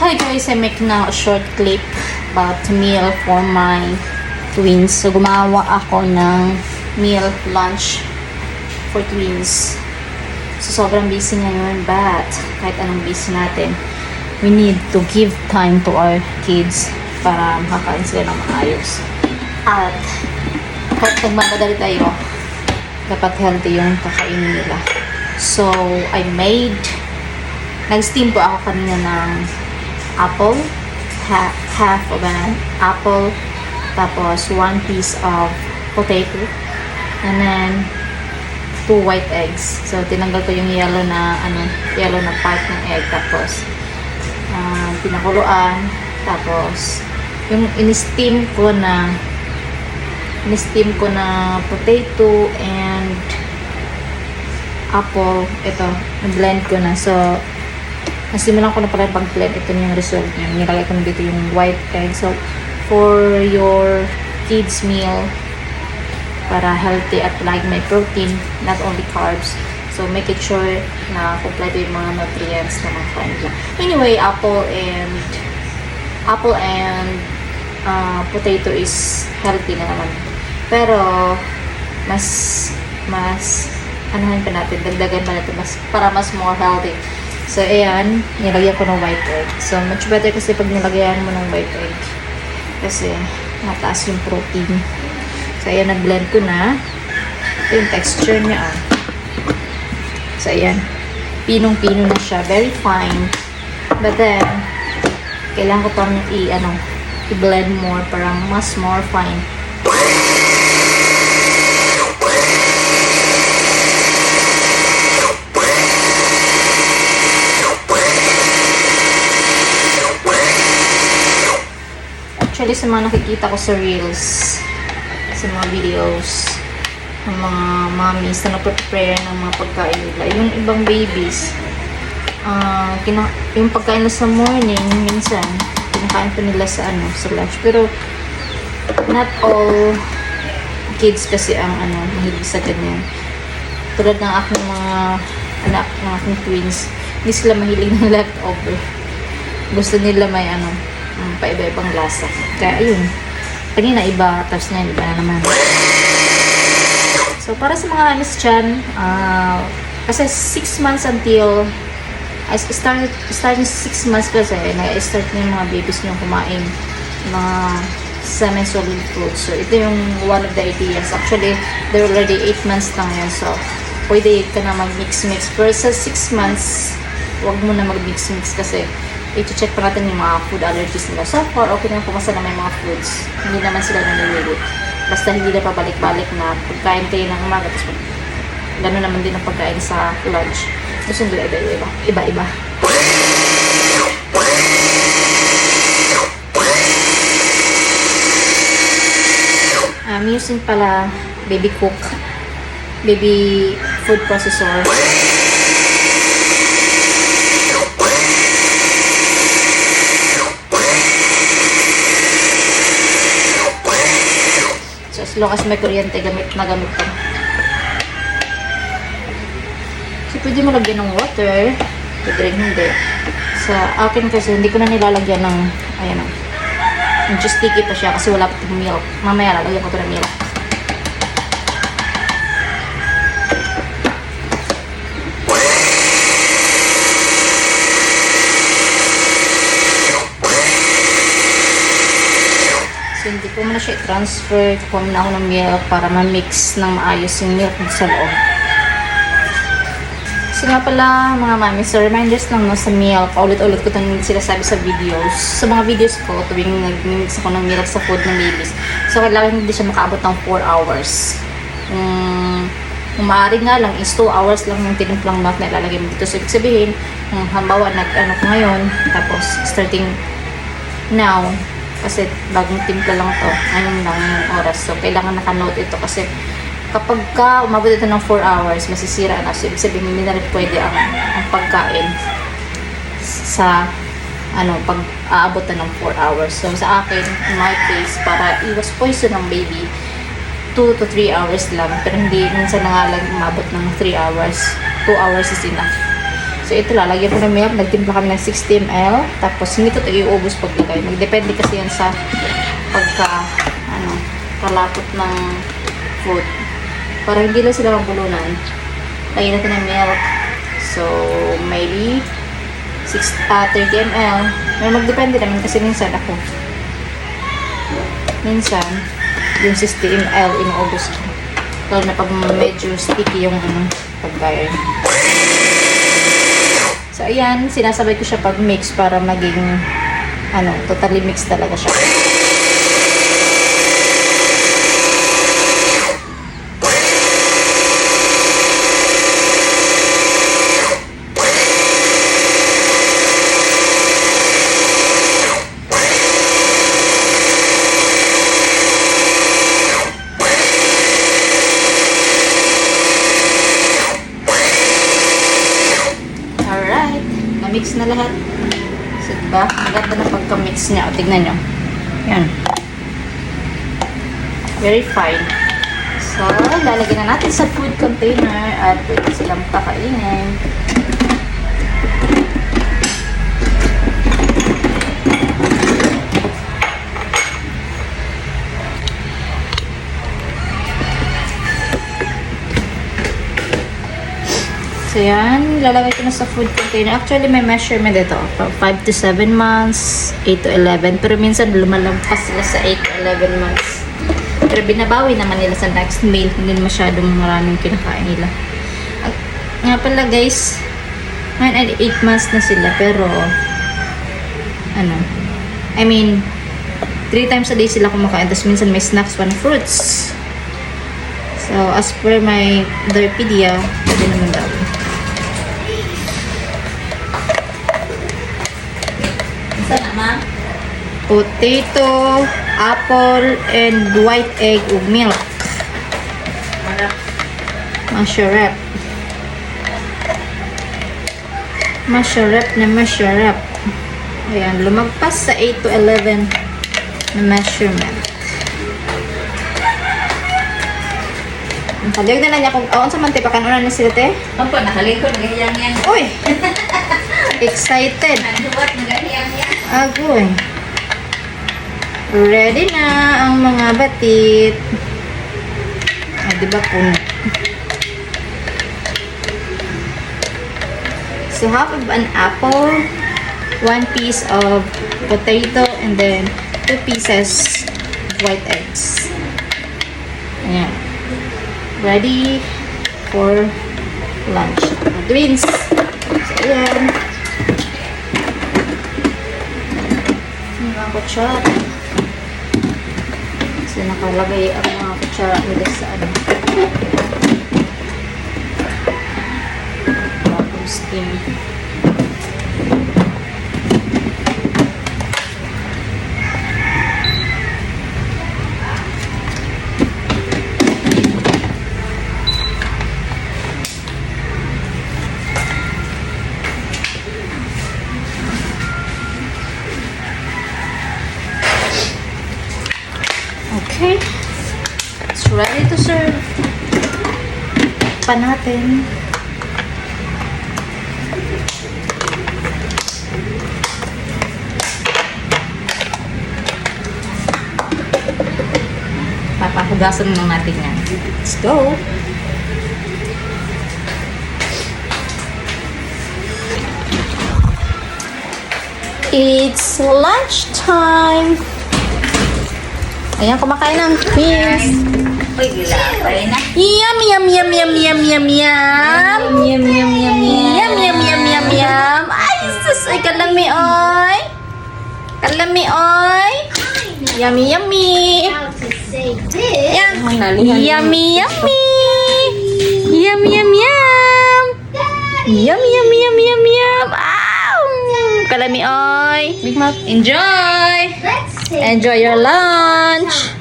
Hi guys, I'm making now a short clip about meal for my twins. So gumawa ako ng meal lunch for twins. So sobrang busy ngayon, but kahit anong busy natin, we need to give time to our kids para makakain sila ng maayos. At kahit nagmamadali tayo, dapat healthy yung kakainin nila. So nag-steam po ako kanina ng apple, half of an apple, tapos 1 piece of potato, and then 2 white eggs. So tinanggal ko yung yellow na part ng egg, tapos pinakuluan, tapos yung in-steam ko na potato and apple, ito, na-blend ko na. So nasimulan ko na pala pag-blend. Ito na yung result niya. Nilagay ko na dito yung white egg. So, for your kids meal, para healthy at like may protein, not only carbs. So, make it sure na kompleto yung mga nutrients na makain nila. Anyway, apple and potato is healthy na naman. Pero, mas anuhan pa natin, dagdagan pa natin para mas more healthy. So, ayan, nilagyan ko ng white egg. So, much better kasi pag nilagyan mo ng white egg. Kasi, mataas yung protein. So, ayan, nag-blend ko na. Ito yung texture niya, ah. So, ayan. Pinong-pino na siya. Very fine. But then, kailangan ko pang i-blend more para mas more fine. Actually, sa mga nakikita ko sa reels, sa mga videos, ng mga mommies na nagpe-prepare ng mga pagkain nila, yung ibang babies, yung pagkain nila sa morning, minsan, kinakain pa nila sa lunch. Pero, not all kids kasi ang mahilig sa ganyan. Tulad ng aking mga anak, ng aking twins, hindi sila mahilig ng leftover. Gusto nila may paiba-ibang lasa. Kaya ayun, kanina iba, tapos ngayon iba na naman. So para sa mga amis dyan, kasi 6 months until starting 6 months kasi na-start na yung mga babies nyo kumain mga semi-solid food. So ito yung one of the ideas. Actually, they're already 8 months lang yan. So pwede ka na mag-mix-mix. Pero sa 6 months, wag mo na mag-mix-mix kasi i-check pa natin yung mga food allergies nila. So far, okay na pumasa na may mga foods. Hindi naman sila namimili. Basta hindi na pabalik-balik na pagkain kayo ng umaga. Tapos gano'n naman din ang pagkain sa lunch. Gusto nila iba-iba. I'm using pala baby food processor. As long as may kuryente, gamit ko. So, pwede mo lagyan ng water. Pwede rin hindi. Sa akin kasi, hindi ko na nilalagyan ng, medyo sticky pa siya kasi wala pa itong milk. Mamaya lalagyan ko ito ng milk. So, hindi ko muna siya i-transfer. Kuha muna ako ng milk para ma-mix ng maayos yung milk sa loob. So nga pala mga mami, so reminders lang sa milk. Paulit-ulit ko itong sinasabi sa videos. Sa mga videos ko, tuwing nag-mix ako ng milk sa food ng babies. So kailangan hindi siya makaabot ng 4 hours. Kung maaari nga lang is 2 hours lang yung tinimplang milk na ilalagay mo dito. So ibig sabihin, halimbawa ko ngayon, tapos starting now, kasi bagong timpla lang to, ngayon lang yung oras. So, kailangan naka-note ito kasi kapag umabot ito ng 4 hours, masisira na. So, ibig sabihin, hindi na rin pwede ang pagkain sa pag-aabot na ng 4 hours. So, sa akin, in my case, para iwas poison ng baby, 2 to 3 hours lang. Pero hindi, minsan na nga lang umabot ng 3 hours. 2 hours is enough. So, ito lalagyan ko ng milk. Nagtimpla kami ng 60 ml. Tapos, hindi ko ito iubos paglagay. Magdepende kasi yan sa kalapot ng food. Para hindi lang sila mabulunan. Lagyan natin ng milk. So, maybe 30 ml. Pero magdepende naman kasi minsan yung 60 ml inuubos ko. Lalo na pag medyo sticky yung pagkain. So, ayan, sinasabay ko siya pag mix para maging, totally mix talaga siya. Mix na lahat. So, diba? Ang ganda na pagka-mix niya. O, tignan nyo. Yan. Very fine. So, lalagyan na natin sa food container at pwede silang pakainin. So, yan. Lalagay ko na sa food container. Actually, may measurement ito. From 5 to 7 months, 8 to 11. Pero minsan, lumalampas sila sa 8 to 11 months. Pero binabawi naman nila sa next meal. Hindi masyadong maraming kinakain nila. Nga pala, guys, 9 and 8 months na sila. Pero, 3 times a day sila kumakain. Tapos, minsan may snacks, 1 fruits. So, as per my Diapedia, pwede naman daw. Potato, apple, and white egg ug milk. Masarap. Masarap. Ayan, lumagpas sa 8 to 11 na measurement. Nakalig na lang niya kung sa mantipakan. Una na sila, te? Opo, nakalig ko. Nagahiyang yan. Uy! Excited. Nanduwat, nagahiyang yan. Agoy. Ready na ang mga batit. Diba puno? So, half of an apple, 1 piece of potato, and then 2 pieces of white eggs. Ayan. Ready for lunch. Twins. So, ayan. Mga kutsara. So, nakalagay ang mga kutsara nila sa vacuum steam. Okay, it's ready to serve. Pa natin. Papahugasan lang natin yan. Let's go. It's lunchtime. Ayan, kumakain ng twins. Uy, gila. Pwede na. Yum, yum, yum, yum, yum, yum, yum. Yum, yum, yum, yum. Yum, yum, yum, yum, yum. Ay, sus, ay, kalami, oy. Kalami, oy. Yummy, yummy. How to say this? Yan. Nalihan. Yummy, yummy. Yum, yum, yum. Yum, yum, yum, yum, yum. Ow. Kalami, oy. Enjoy. Let's say Enjoy your lunch.